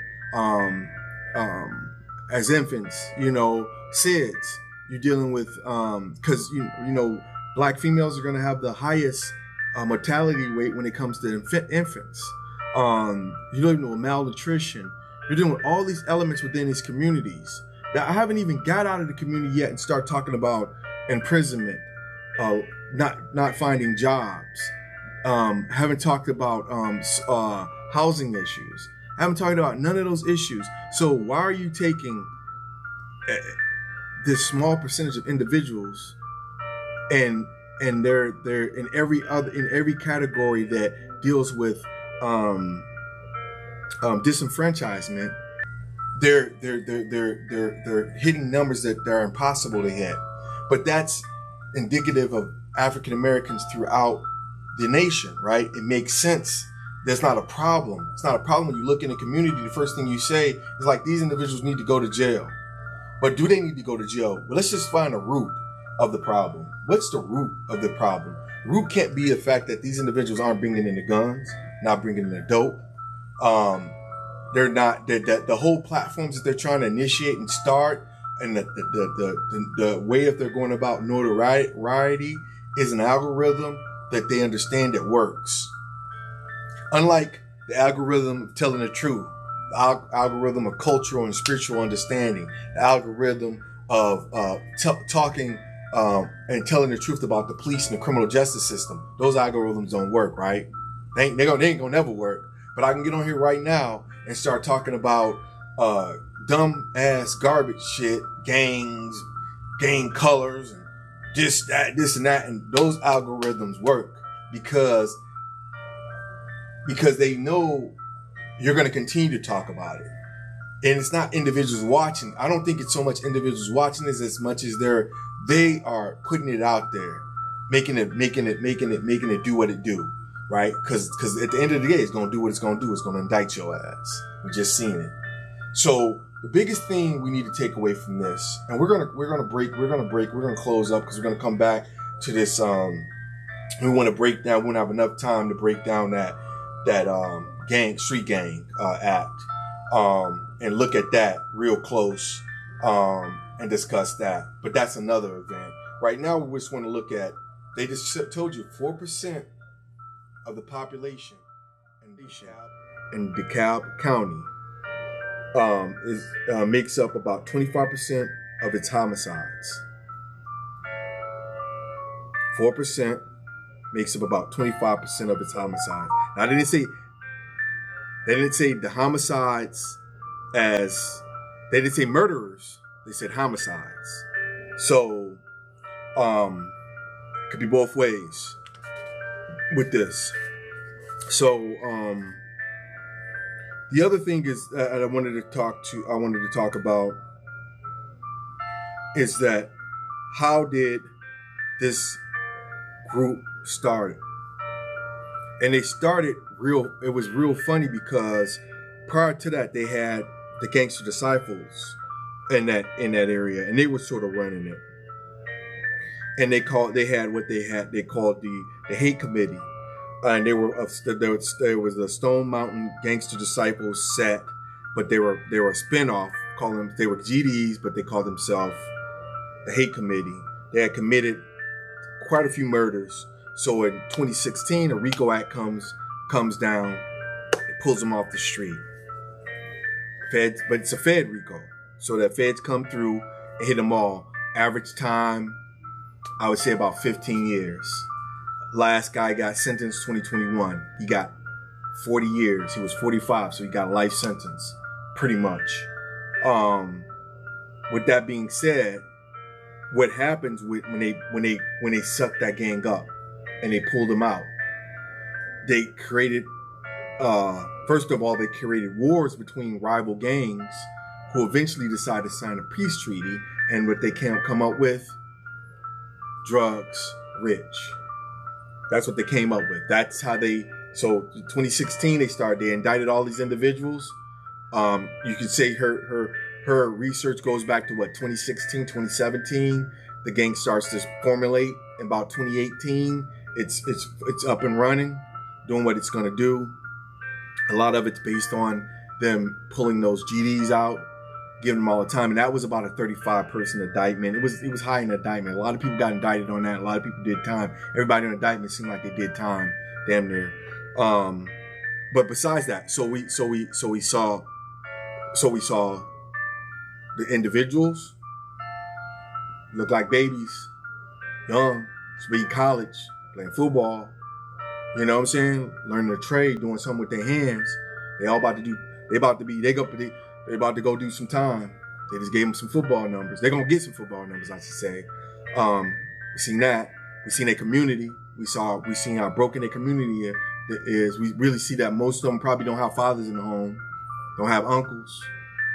as infants. SIDS. You're dealing with because Black females are going to have the highest mortality rate when it comes to infants. You're dealing with malnutrition. You're dealing with all these elements within these communities. Now, I haven't even got out of the community yet and start talking about imprisonment, not finding jobs. Haven't talked about housing issues. Haven't talked about none of those issues. So why are you taking this small percentage of individuals and they're in every category that deals with disenfranchisement? They're hitting numbers that are impossible to hit. But that's indicative of African Americans throughout the nation, right? It makes sense. That's not a problem. It's not a problem when you look in a community. The first thing you say is like, these individuals need to go to jail. But do they need to go to jail? Well, let's just find a root of the problem. What's the root of the problem? The root can't be the fact that these individuals aren't bringing in the guns, not bringing in the dope. They're not, the whole platforms that they're trying to initiate and start, and the way that they're going about notoriety is an algorithm that they understand that works. Unlike the algorithm of telling the truth, the algorithm of cultural and spiritual understanding, the algorithm of talking and telling the truth about the police and the criminal justice system. Those algorithms don't work, right? They ain't gonna never work. But I can get on here right now and start talking about dumb ass garbage shit, gangs, gang colors, and this and that, and those algorithms work because they know you're going to continue to talk about it. And it's not individuals watching. I don't think it's so much individuals watching this as much as they are putting it out there, making it do what it do, right? Because at the end of the day, it's going to do what it's going to do. It's going to indict your ass. We just seen it. So the biggest thing we need to take away from this, and we're gonna close up because we're gonna come back to this. We want to break down. We don't have enough time to break down that street gang act, and look at that real close, and discuss that. But that's another event. Right now, we just want to look at. They just told you 4% of the population in DeKalb County makes up about 25% of its homicides. 4% makes up about 25% of its homicides. Now, they didn't say the homicides as, they didn't say murderers, they said homicides. So, could be both ways with this. So, the other thing is I wanted to talk about is that how did this group start? And they started it was real funny because prior to that they had the Gangster Disciples in that area, and they were sort of running it. and they called the hate committee, and there was the Stone Mountain Gangster Disciples set, but they were a spinoff. They were GDs, but they called themselves the hate committee. They had committed quite a few murders. So in 2016, a RICO Act comes down, it pulls them off the street. Feds, but it's a Fed RICO, so that feds come through and hit them all. Average time, I would say about 15 years. Last guy got sentenced 2021. He got 40 years. He was 45, so he got a life sentence, pretty much. With that being said, what happens when they suck that gang up and they pull them out? They created, first of all, they created wars between rival gangs who eventually decided to sign a peace treaty. And what they can't come up with, drugs, rich. That's what they came up with. That's how so 2016 they indicted all these individuals. You could say her research goes back to 2016, 2017. The gang starts to formulate. In about 2018, it's up and running, doing what it's gonna do. A lot of it's based on them pulling those GDs out, giving them all the time, and that was about a 35-person indictment. It was high in indictment. A lot of people got indicted on that. A lot of people did time. Everybody on indictment seemed like they did time, damn near. But besides that, so we saw the individuals look like babies, young, speak college, playing football. You know what I'm saying? Learning a trade, doing something with their hands. They about to go do some time. They just gave them some football numbers. They're gonna get some football numbers, I should say. We seen that. We seen their community. We seen how broken their community is. We really see that most of them probably don't have fathers in the home, don't have uncles.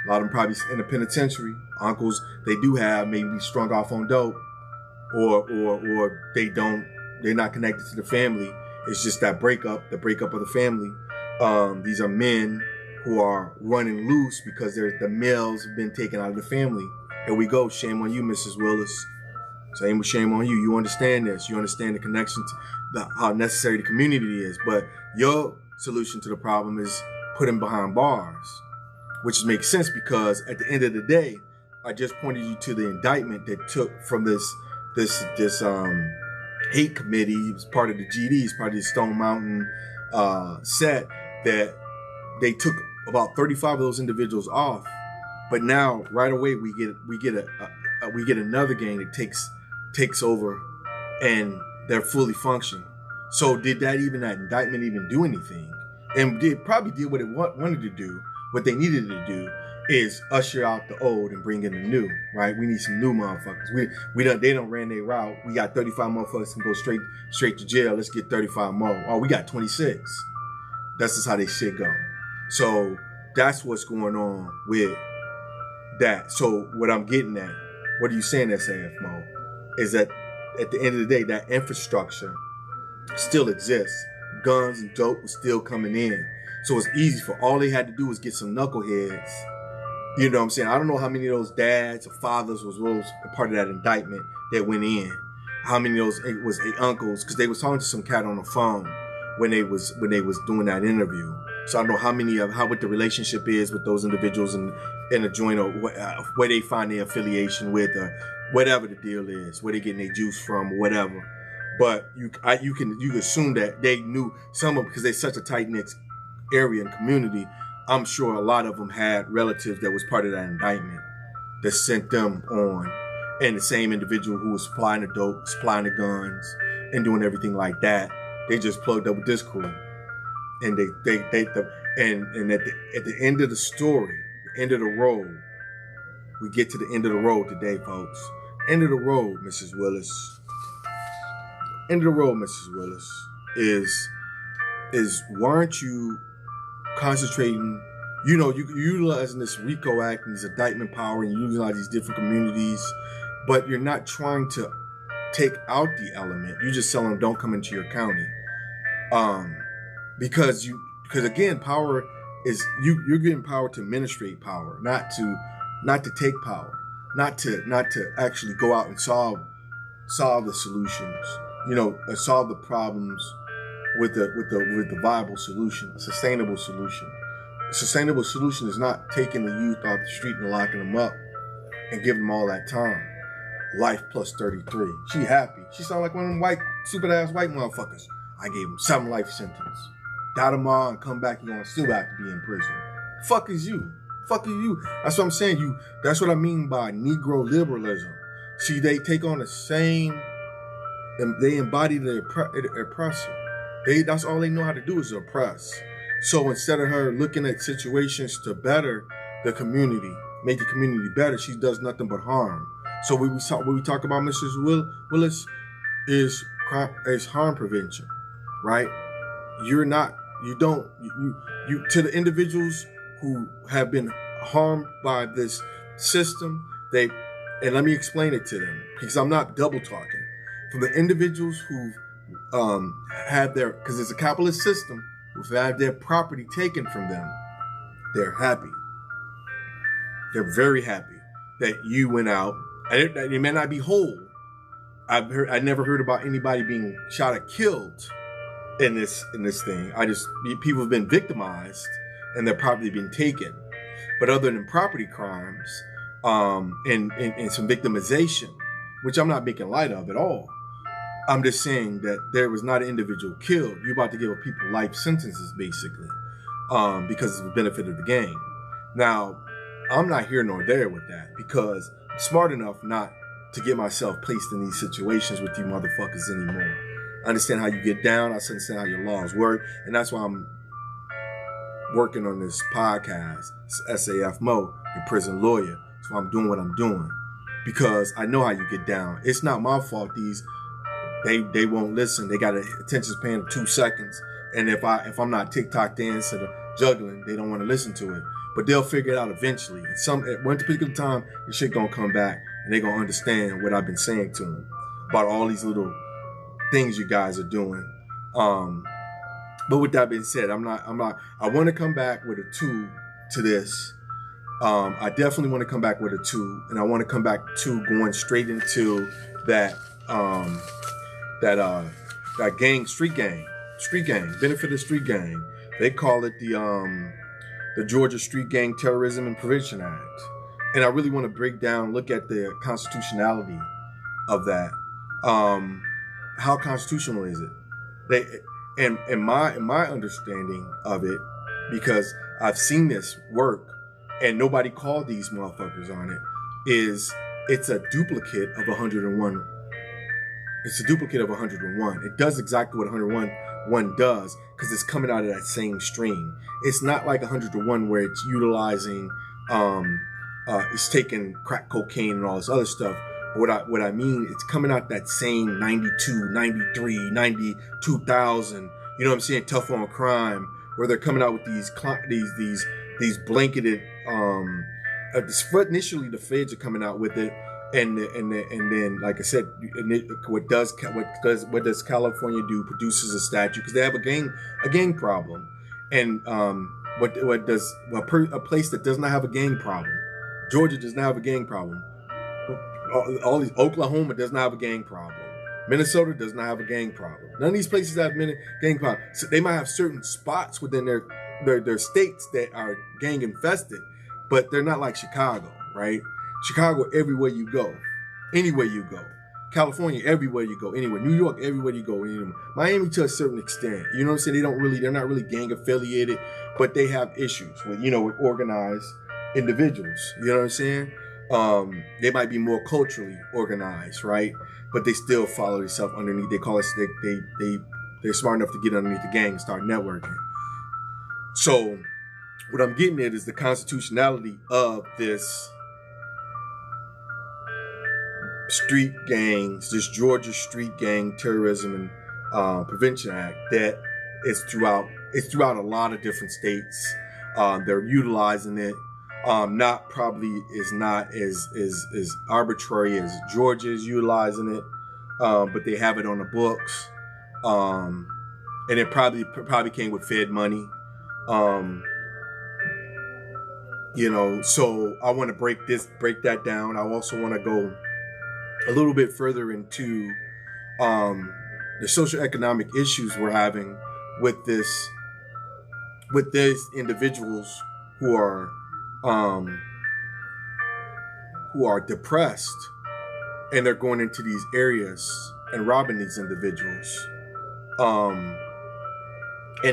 A lot of them probably in the penitentiary. Uncles they do have maybe strung off on dope, or they're not connected to the family. It's just that the breakup of the family. These are men who are running loose because the males have been taken out of the family. Here we go. Shame on you, Mrs. Willis. Shame on you. You understand this. You understand the connection to how necessary the community is. But your solution to the problem is put them behind bars, which makes sense because at the end of the day, I just pointed you to the indictment that took from this hate committee. It was part of the GDs, part of the Stone Mountain set that they took about 35 of those individuals off, but now right away we get another gang that takes over, and they're fully functioning. So did that indictment even do anything? And it probably did what it wanted to do. What they needed to do is usher out the old and bring in the new. Right? We need some new motherfuckers. They don't ran their route. We got 35 motherfuckers can go straight to jail. Let's get 35 more. Oh, we got 26. That's just how they shit go. So that's what's going on with that. So what I'm getting at, what are you saying, SAF Mo, is that at the end of the day, that infrastructure still exists. Guns and dope was still coming in. So it's easy for all they had to do was get some knuckleheads. You know what I'm saying? I don't know how many of those dads or fathers was part of that indictment that went in. How many of those was uncles, because they was talking to some cat on the phone when they was doing that interview. So I don't know what the relationship is with those individuals in a joint, or where they find their affiliation with, or whatever the deal is, where they getting their juice from, or whatever. But you can assume that they knew some of, because they're such a tight knit area and community. I'm sure a lot of them had relatives that was part of that indictment that sent them on, and the same individual who was supplying the dope, supplying the guns, and doing everything like that. They just plugged up with this crew. And at the end of the story, the end of the road, we get to the end of the road today, folks. End of the road, Mrs. Willis. End of the road, Mrs. Willis, is why aren't you concentrating, you utilizing this RICO Act and this indictment power, and you utilize these different communities, but you're not trying to take out the element. You just tell them don't come into your county. Because again, power is you're getting power to administrate power, not to take power, not to actually go out and solve solve the solutions, solve the problems with the viable solution, a sustainable solution. A sustainable solution is not taking the youth off the street and locking them up and giving them all that time. Life plus 33. She happy. She sound like one of them white, stupid ass white motherfuckers. I gave him 7 life sentence. Die tomorrow and come back, you're gonna still have to be in prison. Fuck is you? Fuck are you? That's what I'm saying. That's what I mean by Negro liberalism. See, they take on the same, and they embody the oppressor. That's all they know how to do is oppress. So instead of her looking at situations to better the community, make the community better, she does nothing but harm. So when we talk about Mrs. Willis is harm prevention, right? You to the individuals who have been harmed by this system, and let me explain it to them because I'm not double talking. For the individuals who've because it's a capitalist system, who've had their property taken from them, they're happy. They're very happy that you went out. They may not be whole. I never heard about anybody being shot or killed in this thing. People have been victimized and their property been taken. But other than property crimes, and some victimization, which I'm not making light of at all. I'm just saying that there was not an individual killed. You're about to give people life sentences, basically, because of the benefit of the game. Now, I'm not here nor there with that because I'm smart enough not to get myself placed in these situations with you motherfuckers anymore. I understand how you get down. I understand how your laws work. And that's why I'm working on this podcast, SAF Mo, your prison lawyer. That's why I'm doing what I'm doing. Because I know how you get down. It's not my fault they won't listen. They got an attention span of 2 seconds. And if I'm not TikTok dancing or juggling, they don't want to listen to it. But they'll figure it out eventually. At one particular time, the shit gonna come back and they're gonna understand what I've been saying to them about all these little things you guys are doing. But with that being said, I want to come back with a 2 to this. I definitely want to come back with a 2, and I want to come back to going straight into that street gang, benefit of street gang. They call it the Georgia Street Gang Terrorism and Prevention Act. And I really want to look at the constitutionality of that. How constitutional is it? And my understanding of it, because I've seen this work and nobody called these motherfuckers on it, is it's a duplicate of 101. It's a duplicate of 101. It does exactly what 101 does because it's coming out of that same stream. It's not like 101 where it's utilizing, it's taking crack cocaine and all this other stuff. What I mean, it's coming out that same 92, 93, 90, 2000, you know what I'm saying, tough on crime, where they're coming out with these blanketed, initially the feds are coming out with it, and then like I said, what does California do? Produces a statute because they have a gang problem, and a place that does not have a gang problem, Georgia does not have a gang problem. All these, Oklahoma does not have a gang problem. Minnesota does not have a gang problem. None of these places have gang problems. So they might have certain spots within their states that are gang infested, but they're not like Chicago, right? Chicago, everywhere you go, anywhere you go. California, everywhere you go, anywhere. New York, everywhere you go, anywhere. Miami to a certain extent. You know what I'm saying? They're not really gang affiliated, but they have issues with organized individuals. You know what I'm saying? They might be more culturally organized, right? But they still follow themselves underneath. They call us, they're smart enough to get underneath the gang and start networking. So what I'm getting at is the constitutionality of this street gangs, this Georgia Street Gang Terrorism and Prevention Act that is throughout a lot of different states. They're utilizing it. Not as arbitrary as Georgia is utilizing it, but they have it on the books, and it probably came with Fed money, So I want to break that down. I also want to go a little bit further into the socioeconomic issues we're having with these individuals who are depressed, and they're going into these areas and robbing these individuals, and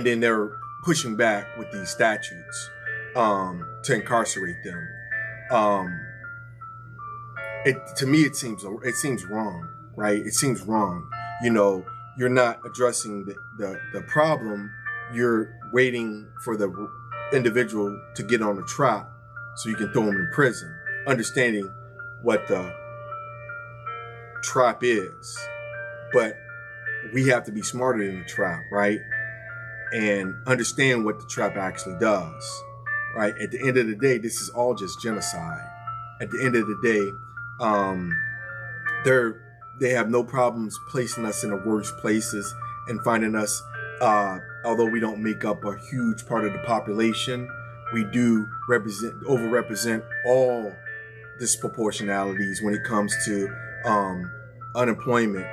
then they're pushing back with these statutes to incarcerate them. To me, it seems wrong, right? It seems wrong. You're not addressing the problem. You're waiting for the individual to get on a trap so you can throw them in prison, understanding what the trap is. But we have to be smarter than the trap, right? And understand what the trap actually does, right? At the end of the day, this is all just genocide. At the end of the day, they have no problems placing us in the worst places and finding us, although we don't make up a huge part of the population, we do overrepresent all disproportionalities when it comes to unemployment,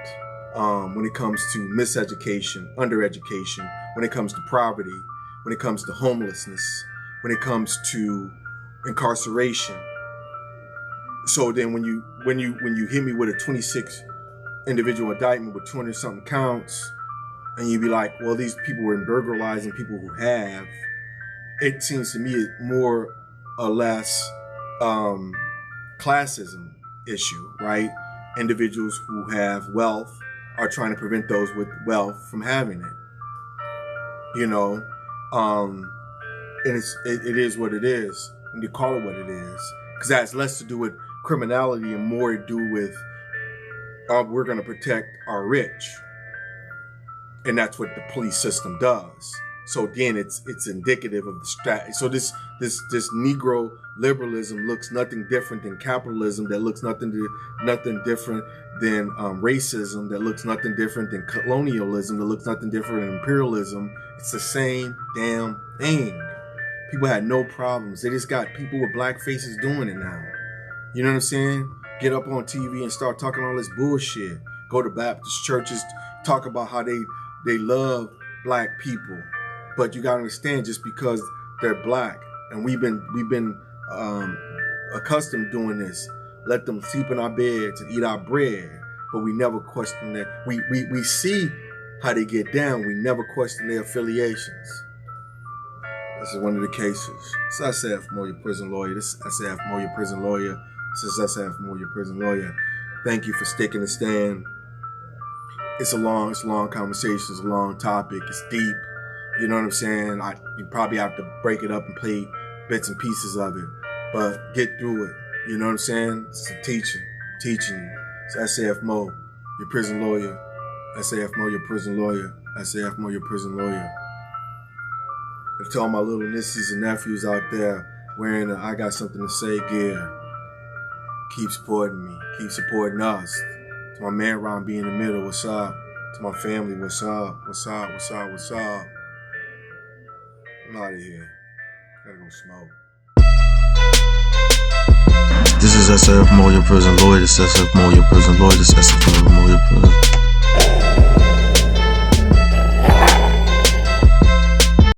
when it comes to miseducation, undereducation, when it comes to poverty, when it comes to homelessness, when it comes to incarceration. So then when you hit me with a 26 individual indictment with 200 something counts, and you be like, well, these people were burglarizing people who have, it seems to me more or less classism issue, right? Individuals who have wealth are trying to prevent those with wealth from having it. And it is what it is, and you call it what it is, because that has less to do with criminality and more to do with we're going to protect our rich, and that's what the police system does. So again, it's indicative of the strategy. So this Negro liberalism looks nothing different than capitalism, that looks nothing different than racism, that looks nothing different than colonialism, that looks nothing different than imperialism. It's the same damn thing. People had no problems. They just got people with black faces doing it now. You know what I'm saying? Get up on TV and start talking all this bullshit. Go to Baptist churches, talk about how they love black people. But you gotta understand, just because they're black, and we've been accustomed to doing this, let them sleep in our beds and eat our bread, but we never question that. We see how they get down. We never question their affiliations. This is one of the cases. It's SF Moore, your prison lawyer. This is SF Moore, your prison lawyer. This is SF Moore, your prison lawyer. Thank you for sticking the stand. It's a long conversation. It's a long topic. It's deep. You know what I'm saying? You probably have to break it up and play bits and pieces of it, but get through it. You know what I'm saying? It's a teaching you. It's SF Mo, your prison lawyer. SF Mo, your prison lawyer. SF Mo, your prison lawyer. And to all my little nieces and nephews out there wearing I got something to say gear, keep supporting me. Keep supporting us. To my man Ron B in the middle, what's up? To my family, what's up? What's up? What's up? What's up? I'm out of here. Gotta go smoke. This is SF Moore, your prison lawyer. This is SF Moore, your prison lawyer. This is SF Moore, your prison.